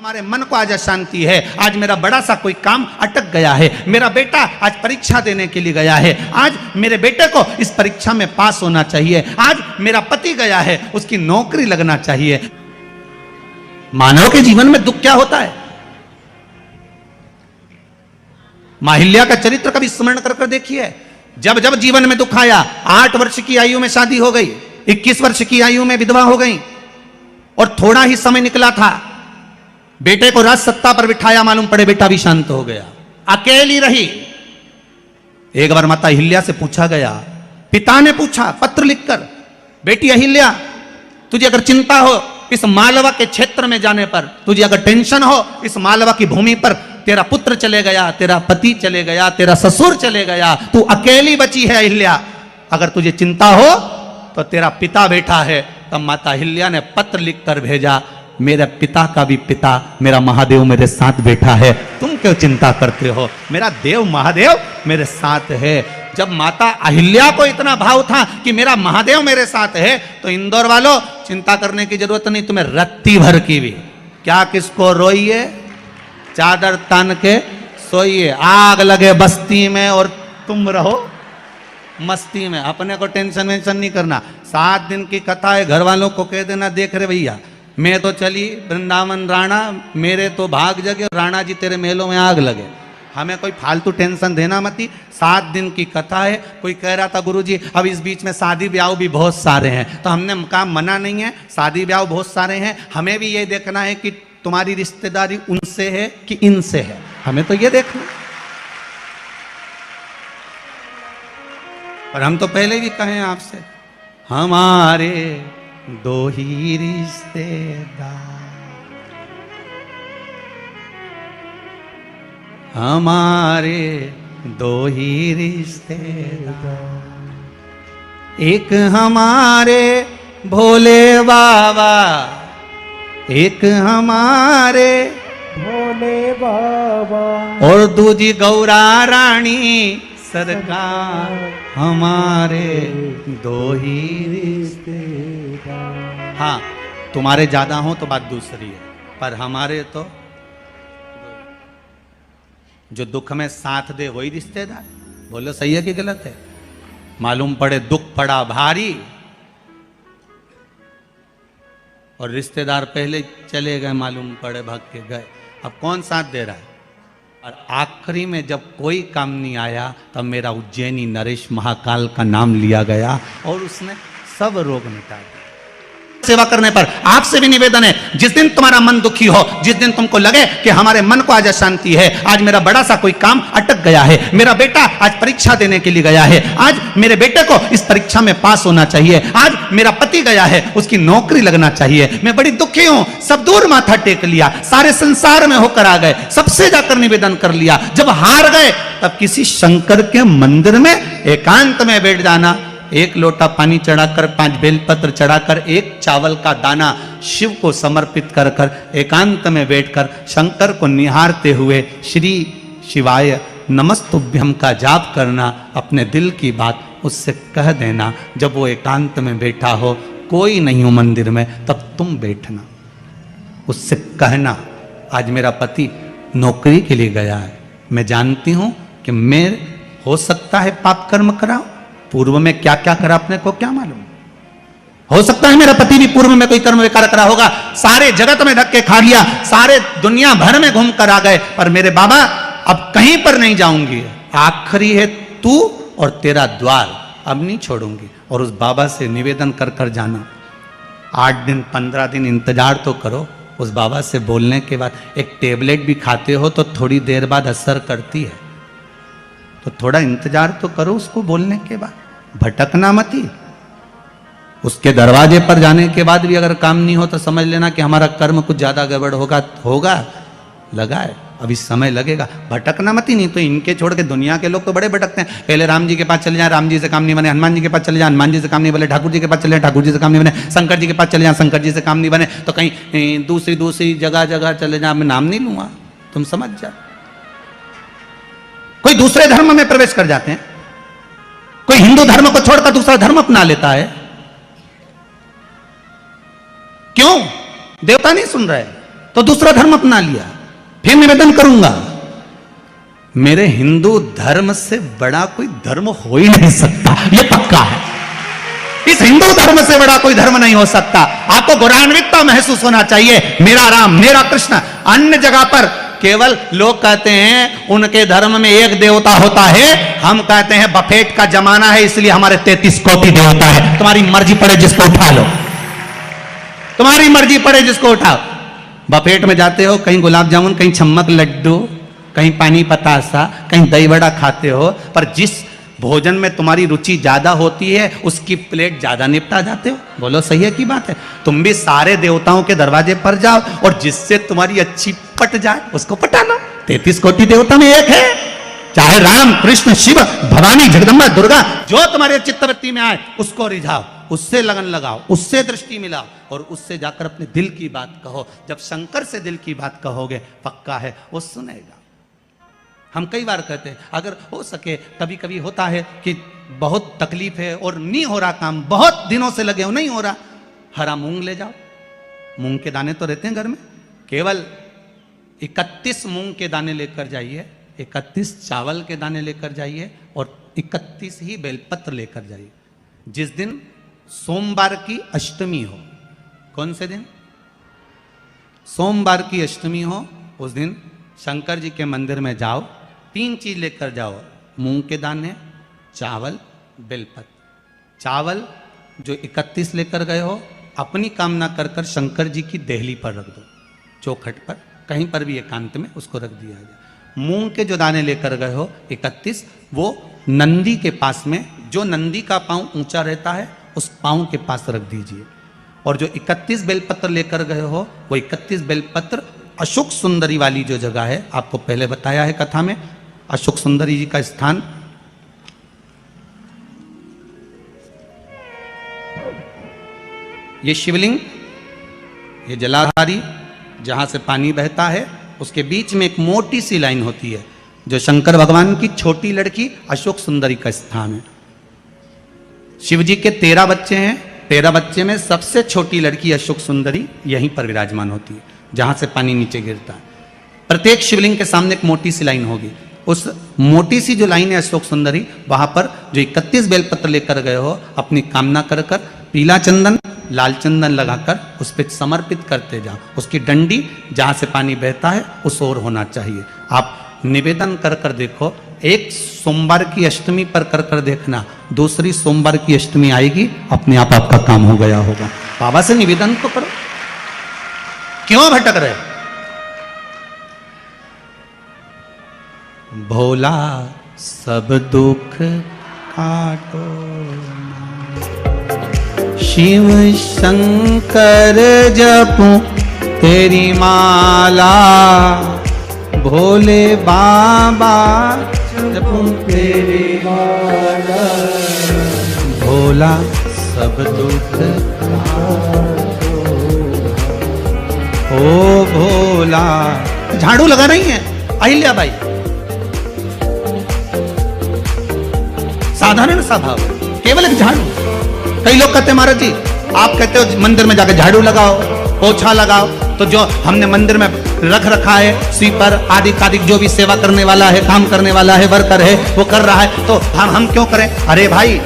हमारे मन को आज अशांति है। आज मेरा बड़ा सा कोई काम अटक गया है। मेरा बेटा आज परीक्षा देने के लिए गया है। आज मेरे बेटे को इस परीक्षा में पास होना चाहिए। आज मेरा पति गया है, उसकी नौकरी लगना चाहिए। मानव के जीवन में दुख क्या होता है? माहिल्या का चरित्र कभी स्मरण कर देखिए। जब जब जीवन में दुख आया, 8 वर्ष की आयु में शादी हो गई, 21 वर्ष की आयु में विधवा हो गई और थोड़ा ही समय निकला था, बेटे को राज सत्ता पर बिठाया, मालूम पड़े बेटा भी शांत हो गया, अकेली रही। एक बार माता अहिल्या से पूछा गया, पिता ने पूछा पत्र लिखकर, बेटी अहिल्या तुझे अगर चिंता हो इस मालवा के क्षेत्र में जाने पर, तुझे अगर टेंशन हो इस मालवा की भूमि पर, तेरा पुत्र चले गया, तेरा पति चले गया, तेरा ससुर चले गया, तू अकेली बची है अहिल्या, अगर तुझे चिंता हो तो तेरा पिता बैठा है। तब माता अहिल्या ने पत्र लिखकर भेजा, मेरे पिता का भी पिता मेरा महादेव मेरे साथ बैठा है, तुम क्यों चिंता करते हो, मेरा देव महादेव मेरे साथ है। जब माता अहिल्या को इतना भाव था कि मेरा महादेव मेरे साथ है, तो इंदौर वालों चिंता करने की जरूरत नहीं, तुम्हें रत्ती भर की भी क्या किसको रोइए, चादर तान के सोइए, आग लगे बस्ती में और तुम रहो मस्ती में। अपने को टेंशन वेंशन नहीं करना। 7 दिन की कथा है, घर वालों को कह देना, देख रहे भैया मैं तो चली वृंदावन राणा, मेरे तो भाग जगे, राणा जी तेरे मेलों में आग लगे। हमें कोई फालतू टेंशन देना मती। 7 दिन की कथा है। कोई कह रहा था गुरुजी अब इस बीच में शादी ब्याह भी बहुत सारे हैं, तो हमने कहा मना नहीं है, शादी ब्याह बहुत सारे हैं, हमें भी ये देखना है कि तुम्हारी रिश्तेदारी उनसे है कि इनसे है, हमें तो ये देखना। पर हम तो पहले भी कहे आपसे, हमारे 2 ही रिश्तेदार, हमारे 2 ही रिश्तेदार, एक हमारे भोले बाबा, एक हमारे भोले बाबा और दूजी गौरा रानी सरकार, हमारे 2 ही रिश्तेदार। हाँ तुम्हारे ज्यादा हो तो बात दूसरी है, पर हमारे तो जो दुख में साथ दे वही रिश्तेदार। बोलो सही है कि गलत है? मालूम पड़े दुख पड़ा भारी और रिश्तेदार पहले चले गए, मालूम पड़े भाग के गए, अब कौन साथ दे रहा है? और आखिरी में जब कोई काम नहीं आया, तब मेरा उज्जैनी नरेश महाकाल का नाम लिया गया और उसने सब रोग मिटा दिया। सेवा करने पर आपसे भी निवेदन है, जिस दिन तुम्हारा मन दुखी हो, जिस दिन तुमको लगे कि हमारे मन को आज अशांति है, आज मेरा बड़ा सा कोई काम अटक गया है, मेरा बेटा आज परीक्षा देने के लिए गया है, आज मेरे बेटे को इस परीक्षा में पास होना चाहिए, आज मेरा पति गया है, उसकी नौकरी लगना चाहिए, मैं बड़ी दुखी हूं, सब दूर माथा टेक लिया, सारे संसार में होकर आ गए, सबसे जाकर निवेदन कर लिया, जब हार गए तब किसी शंकर के मंदिर में एकांत में बैठ जाना, 1 लोटा पानी चढ़ाकर, 5 बेलपत्र चढ़ाकर, 1 चावल का दाना शिव को समर्पित कर कर एकांत में बैठकर शंकर को निहारते हुए श्री शिवाय नमस्तुभ्यम का जाप करना, अपने दिल की बात उससे कह देना। जब वो एकांत में बैठा हो, कोई नहीं हो मंदिर में, तब तुम बैठना, उससे कहना आज मेरा पति नौकरी के लिए गया है, मैं जानती हूं कि मैं हो सकता है पाप कर्म कराऊं, पूर्व में क्या क्या करा अपने को क्या मालूम, हो सकता है मेरा पति भी पूर्व में कोई कर्म विकार करा होगा, सारे जगत में धक्के खा लिया, सारे दुनिया भर में घूम कर आ गए, पर मेरे बाबा अब कहीं पर नहीं जाऊंगी, आखिरी है तू और तेरा द्वार, अब नहीं छोड़ूंगी। और उस बाबा से निवेदन कर कर जाना। 8 दिन 15 दिन इंतजार तो करो, उस बाबा से बोलने के बाद एक टेबलेट भी खाते हो तो थोड़ी देर बाद असर करती है, तो थोड़ा इंतजार तो करो उसको बोलने के बाद, भटकना मती। उसके दरवाजे पर जाने के बाद भी अगर काम नहीं हो तो समझ लेना कि हमारा कर्म कुछ ज्यादा गड़बड़ होगा लगा है, अभी समय लगेगा, भटकना मती। नहीं तो इनके छोड़ के दुनिया के लोग तो बड़े भटकते हैं, पहले राम जी के पास चले जाए, राम जी से काम नहीं बने, हनुमान जी के पास चले जाए, हनुमान जी से काम नहीं बने, ठाकुर जी के पास चले जाए, ठाकुर जी से काम नहीं बने, शंकर जी के पास चले जाए, शंकर जी से काम नहीं बने, तो कहीं दूसरी जगह चले जाए, मैं नाम नहीं लूंगा, तुम समझ जा। कोई दूसरे धर्म में प्रवेश कर जाते हैं, कोई हिंदू धर्म को छोड़कर दूसरा धर्म अपना लेता है, क्यों? देवता नहीं सुन रहे, तो दूसरा धर्म अपना लिया, फिर निवेदन करूंगा। मेरे हिंदू धर्म से बड़ा कोई धर्म हो ही नहीं सकता, ये पक्का है। इस हिंदू धर्म से बड़ा कोई धर्म नहीं हो सकता। आपको गौरवान्वितता महसूस होना चाहिए, मेरा राम मेरा कृष्ण। अन्य जगह पर केवल लोग कहते हैं उनके धर्म में एक देवता होता है, हम कहते हैं बफेट का जमाना है इसलिए हमारे 33 कोटि देवता है। तुम्हारी मर्जी पड़े जिसको उठा लो, तुम्हारी मर्जी पड़े जिसको उठाओ। बफेट में जाते हो, कहीं गुलाब जामुन, कहीं छम्मक लड्डू, कहीं पानी पतासा, कहीं दही बड़ा खाते हो, पर जिस भोजन में तुम्हारी रुचि ज्यादा होती है उसकी प्लेट ज्यादा निपटा जाते हो। बोलो सही है की बात है? तुम भी सारे देवताओं के दरवाजे पर जाओ और जिससे तुम्हारी अच्छी पट जाए उसको पटा लो। 33 कोटि देवता में एक है, चाहे राम कृष्ण शिव भवानी जगदम्बा दुर्गा, जो तुम्हारे चित्तवृत्ति में आए उसको रिझाओ, उससे लगन लगाओ, उससे दृष्टि मिलाओ और उससे जाकर अपने दिल की बात कहो। जब शंकर से दिल की बात कहोगे पक्का है वो सुनेगा। हम कई बार कहते हैं अगर हो सके, कभी कभी होता है कि बहुत तकलीफ है और नहीं हो रहा काम, बहुत दिनों से लगे हो नहीं हो रहा, हरा मूंग ले जाओ। मूंग के दाने तो रहते हैं घर में, केवल 31 मूंग के दाने लेकर जाइए, 31 चावल के दाने लेकर जाइए और 31 ही बेलपत्र लेकर जाइए। जिस दिन सोमवार की अष्टमी हो, कौन से दिन? सोमवार की अष्टमी हो, उस दिन शंकर जी के मंदिर में जाओ, 3 चीज लेकर जाओ, मूंग के दाने, चावल, बेलपत्र। चावल जो 31 लेकर गए हो अपनी कामना कर कर शंकर जी की देहली पर रख दो, चौखट पर, कहीं पर भी एकांत में उसको रख दिया जाए। मूंग के जो दाने लेकर गए हो 31, वो नंदी के पास में, जो नंदी का पांव ऊंचा रहता है उस पांव के पास रख दीजिए। और जो 31 बेलपत्र लेकर गए हो वो 31 बेलपत्र अशोक सुंदरी वाली जो जगह है, आपको पहले बताया है कथा में, अशोक सुंदरी जी का स्थान ये शिवलिंग, ये जलाधारी जहां से पानी बहता है, उसके बीच में एक मोटी सी लाइन होती है जो शंकर भगवान की छोटी लड़की अशोक सुंदरी का स्थान है। शिव जी के 13 बच्चे हैं, 13 बच्चे में सबसे छोटी लड़की अशोक सुंदरी यहीं पर विराजमान होती है जहां से पानी नीचे गिरता है। प्रत्येक शिवलिंग के सामने एक मोटी सी लाइन होगी, उस मोटी सी जो लाइन है अशोक सुंदरी, वहां पर जो 31 बेलपत्र लेकर गए हो अपनी कामना कर कर पीला चंदन लाल चंदन लगाकर उस पर समर्पित करते जाओ। उसकी डंडी जहां से पानी बहता है उस ओर होना चाहिए। आप निवेदन कर कर देखो, एक सोमवार की अष्टमी पर कर कर देखना, दूसरी सोमवार की अष्टमी आएगी अपने आप आपका काम हो गया होगा। बाबा से निवेदन तो करो, क्यों भटक रहे? भोला सब दुख काटो, शिव शंकर जपूं तेरी माला, भोले बाबा जपूं तेरी माला, भोला सब दुख काटो। ओ भोला, झाड़ू लगा रही है अहिल्या बाई, साधारण सा भाव, केवल एक झाड़ू। कई लोग कहते हैं महाराज जी आप कहते हो मंदिर में जाकर झाड़ू लगाओ, पोछा लगाओ, तो जो हमने मंदिर में रख रखा है स्वीपर आदि आदि जो भी सेवा करने वाला है, काम करने वाला है, वर्कर है, वो कर रहा है, तो हम क्यों करें? अरे भाई